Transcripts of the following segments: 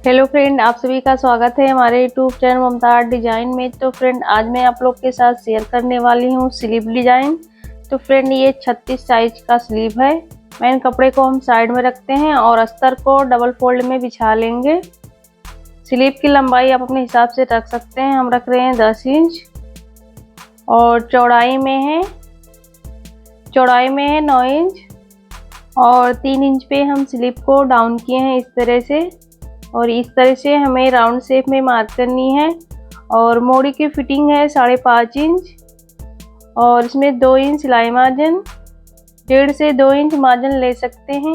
Hello friend, आप सभी का स्वागत है हमारे यूट्यूब चैनल ममता आर्ट डिजाइन में। तो फ्रेंड, आज मैं आप लोग के साथ शेयर करने वाली हूँ स्लीव डिजाइन। तो फ्रेंड, ये 36 साइज का स्लीव है। मेन कपड़े को हम साइड में रखते हैं और अस्तर को डबल फोल्ड में बिछा लेंगे। स्लीव की लंबाई आप अपने हिसाब से रख सकते हैं। हम रख रहे हैं 10 इंच और चौड़ाई में है 9 इंच और 3 इंच पे हम स्लीव को डाउन किए हैं इस तरह से। और इस तरह से हमें राउंड शेप में मार्क करनी है। और मोड़ी की फिटिंग है 5.5 इंच और इसमें 2 इंच सिलाई मार्जिन, 1.5 से 2 इंच मार्जिन ले सकते हैं।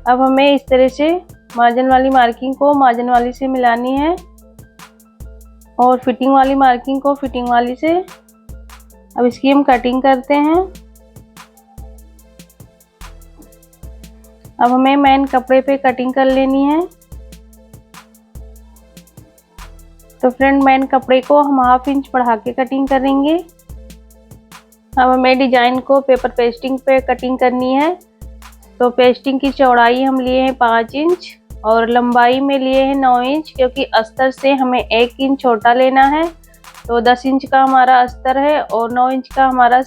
अब हमें इस तरह से मार्जिन वाली मार्किंग को मार्जिन वाली से मिलानी है और फिटिंग वाली मार्किंग को फिटिंग वाली से। अब इसकी हम कटिंग करते हैं। अब हमें मेन कपड़े पे कटिंग कर लेनी है। तो फ्रेंड, मेन कपड़े को हम 1/2 इंच बढ़ा के कटिंग करेंगे। अब हमें डिजाइन को पेपर पेस्टिंग पे कटिंग करनी है। तो पेस्टिंग की चौड़ाई हम लिए हैं 5 इंच और लंबाई में लिए हैं 9 इंच, क्योंकि अस्तर से हमें 1 इंच छोटा लेना है। तो 10 इंच का हमारा अस्तर है और 9 इंच का हमारा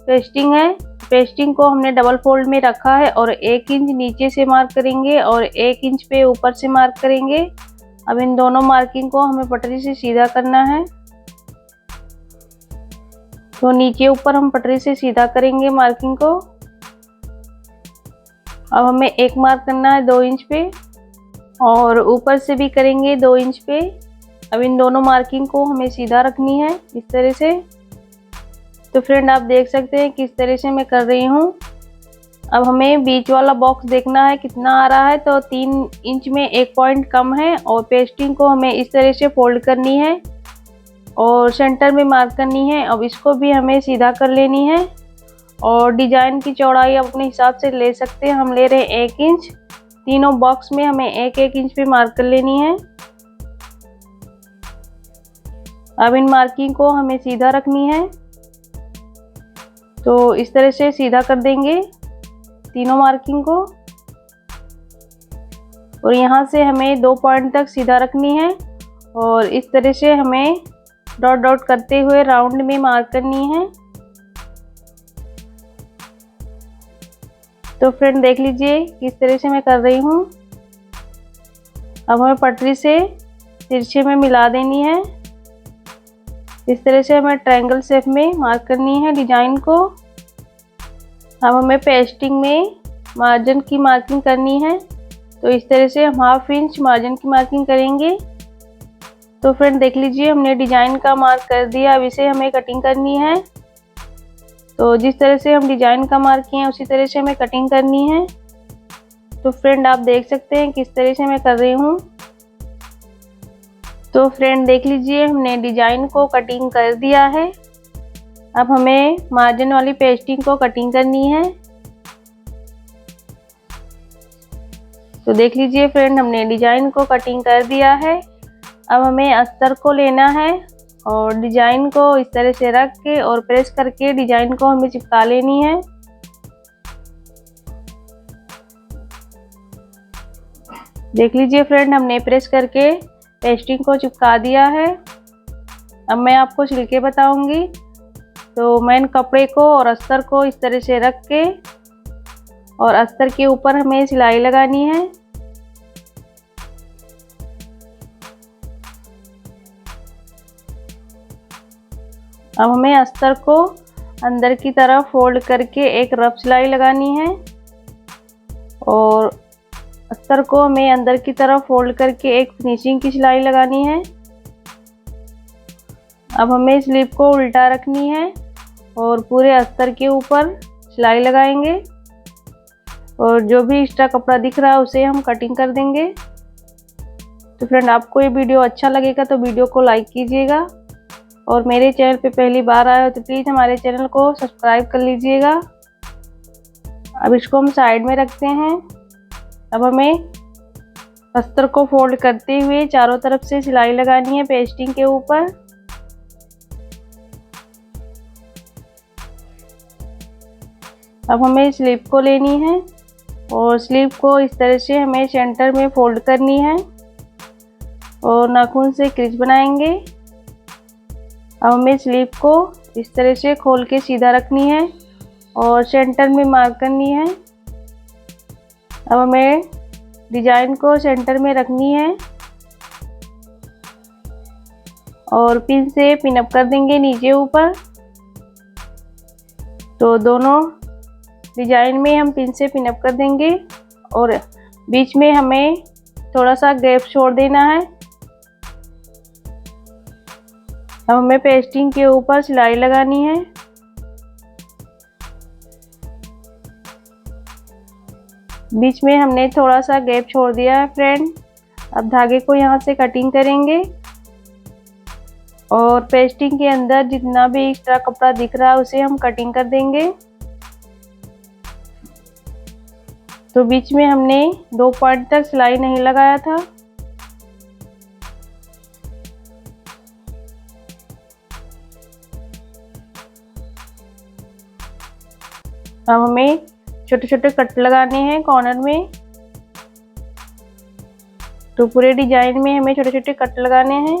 पेस्टिंग है। पेस्टिंग को हमने डबल फोल्ड में रखा है और 1 इंच नीचे से मार्क करेंगे और 1 इंच पे ऊपर से मार्क करेंगे। अब इन दोनों मार्किंग को हमें पटरी से सीधा करना है। तो नीचे ऊपर हम पटरी से सीधा करेंगे मार्किंग को। अब हमें एक मार्क करना है 2 इंच पे और ऊपर से भी करेंगे 2 इंच पे। अब इन दोनों मार्किंग को हमें सीधा रखनी है इस तरह से। तो फ्रेंड, आप देख सकते हैं किस तरह से मैं कर रही हूँ। अब हमें बीच वाला बॉक्स देखना है कितना आ रहा है। तो 3 इंच में 1 पॉइंट कम है और पेस्टिंग को हमें इस तरह से फोल्ड करनी है और सेंटर में मार्क करनी है। अब इसको भी हमें सीधा कर लेनी है और डिजाइन की चौड़ाई आप अपने हिसाब से ले सकते हैं। हम ले रहे हैं 1 इंच। तीनों बॉक्स में हमें 1-1 इंच पे मार्क कर लेनी है। अब इन मार्किंग को हमें सीधा रखनी है। तो इस तरह से सीधा कर देंगे तीनों मार्किंग को और यहाँ से हमें 2 पॉइंट तक सीधा रखनी है और इस तरह से हमें डॉट डॉट करते हुए राउंड में मार्क करनी है। तो फ्रेंड, देख लीजिए किस तरह से मैं कर रही हूँ। अब हमें पटरी से तिरछे में मिला देनी है। इस तरह से हमें ट्रायंगल शेप में मार्क करनी है डिजाइन को। अब हमें पेस्टिंग में मार्जिन की मार्किंग करनी है। तो इस तरह से हम 1/2 इंच मार्जिन की मार्किंग करेंगे। तो फ्रेंड, देख लीजिए हमने डिजाइन का मार्क कर दिया। अब इसे हमें कटिंग करनी है। तो जिस तरह से हम डिजाइन का मार्क किए हैं उसी तरह से हमें कटिंग करनी है। तो फ्रेंड, आप देख सकते हैं किस तरह से मैं कर रही हूँ। तो फ्रेंड, देख लीजिए हमने डिजाइन को कटिंग कर दिया है। अब हमें मार्जिन वाली पेस्टिंग को कटिंग करनी है। तो देख लीजिए फ्रेंड, हमने डिजाइन को कटिंग कर दिया है। अब हमें अस्तर को लेना है और डिजाइन को इस तरह से रख के और प्रेस करके डिजाइन को हमें चिपका लेनी है। देख लीजिए फ्रेंड, हमने प्रेस करके पेस्टिंग को चिपका दिया है। अब मैं आपको छिलके बताऊंगी। तो मेन कपड़े को और अस्तर को इस तरह से रख के और अस्तर के ऊपर हमें सिलाई लगानी है। अब हमें अस्तर को अंदर की तरफ फोल्ड करके एक रफ सिलाई लगानी है और अस्तर को हमें अंदर की तरफ फोल्ड करके एक फिनिशिंग की सिलाई लगानी है। अब हमें स्लीव को उल्टा रखनी है और पूरे अस्तर के ऊपर सिलाई लगाएंगे और जो भी एक्स्ट्रा कपड़ा दिख रहा है उसे हम कटिंग कर देंगे। तो फ्रेंड, आपको ये वीडियो अच्छा लगेगा तो वीडियो को लाइक कीजिएगा और मेरे चैनल पे पहली बार आए हो तो प्लीज़ हमारे चैनल को सब्सक्राइब कर लीजिएगा। अब इसको हम साइड में रखते हैं। अब हमें अस्तर को फोल्ड करते हुए चारों तरफ से सिलाई लगानी है पेस्टिंग के ऊपर। अब हमें स्लीव को लेनी है और स्लीव को इस तरह से हमें सेंटर में फोल्ड करनी है। और नाखून से क्रीज बनाएंगे। अब हमें स्लीव को इस तरह से खोल के सीधा रखनी है और सेंटर में मार्क करनी है। अब हमें डिजाइन को सेंटर में रखनी है और पिन से पिन अप कर देंगे नीचे ऊपर। तो दोनों डिजाइन में हम पिन से पिन अप कर देंगे और बीच में हमें थोड़ा सा गैप छोड़ देना है। अब हमें पेस्टिंग के ऊपर सिलाई लगानी है। बीच में हमने थोड़ा सा गैप छोड़ दिया है फ्रेंड। अब धागे को यहाँ से कटिंग करेंगे और पेस्टिंग के अंदर जितना भी एक्स्ट्रा कपड़ा दिख रहा है उसे हम कटिंग कर देंगे। तो बीच में हमने 2 पॉइंट तक सिलाई नहीं लगाया था। अब हमें छोटे छोटे कट लगाने हैं कॉर्नर में। तो पूरे डिजाइन में हमें छोटे छोटे कट लगाने हैं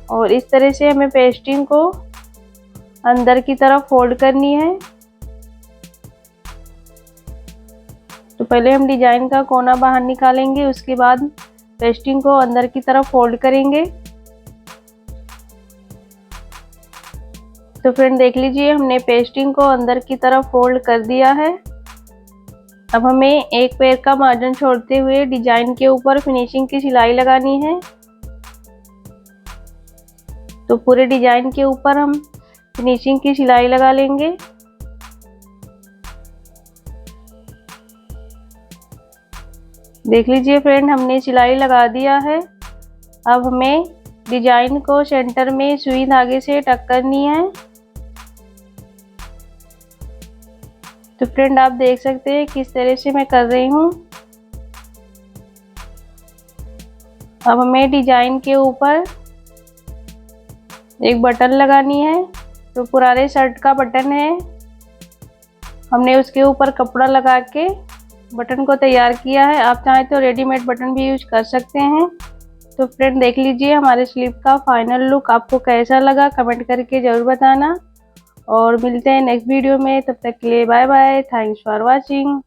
और इस तरह से हमें पेस्टिंग को अंदर की तरफ फोल्ड करनी है। तो पहले हम डिजाइन का कोना बाहर निकालेंगे, उसके बाद पेस्टिंग को अंदर की तरफ फोल्ड करेंगे। तो फ्रेंड देख लीजिए, हमने पेस्टिंग को अंदर की तरफ फोल्ड कर दिया है। अब हमें एक पैर का मार्जिन छोड़ते हुए डिजाइन के ऊपर फिनिशिंग की सिलाई लगानी है। तो पूरे डिजाइन के ऊपर हम फिनिशिंग की सिलाई लगा लेंगे। देख लीजिए फ्रेंड, हमने सिलाई लगा दिया है। अब हमें डिजाइन को सेंटर में सुई धागे से टक करनी है। तो फ्रेंड आप देख सकते हैं किस तरह से मैं कर रही हूँ। अब हमें डिजाइन के ऊपर एक बटन लगानी है। तो पुराने शर्ट का बटन है, हमने उसके ऊपर कपड़ा लगा के बटन को तैयार किया है। आप चाहें तो रेडीमेड बटन भी यूज कर सकते हैं। तो फ्रेंड देख लीजिए हमारे स्लीव का फाइनल लुक आपको कैसा लगा, कमेंट करके ज़रूर बताना। और मिलते हैं नेक्स्ट वीडियो में, तब तक के लिए bye bye. Thanks for watching.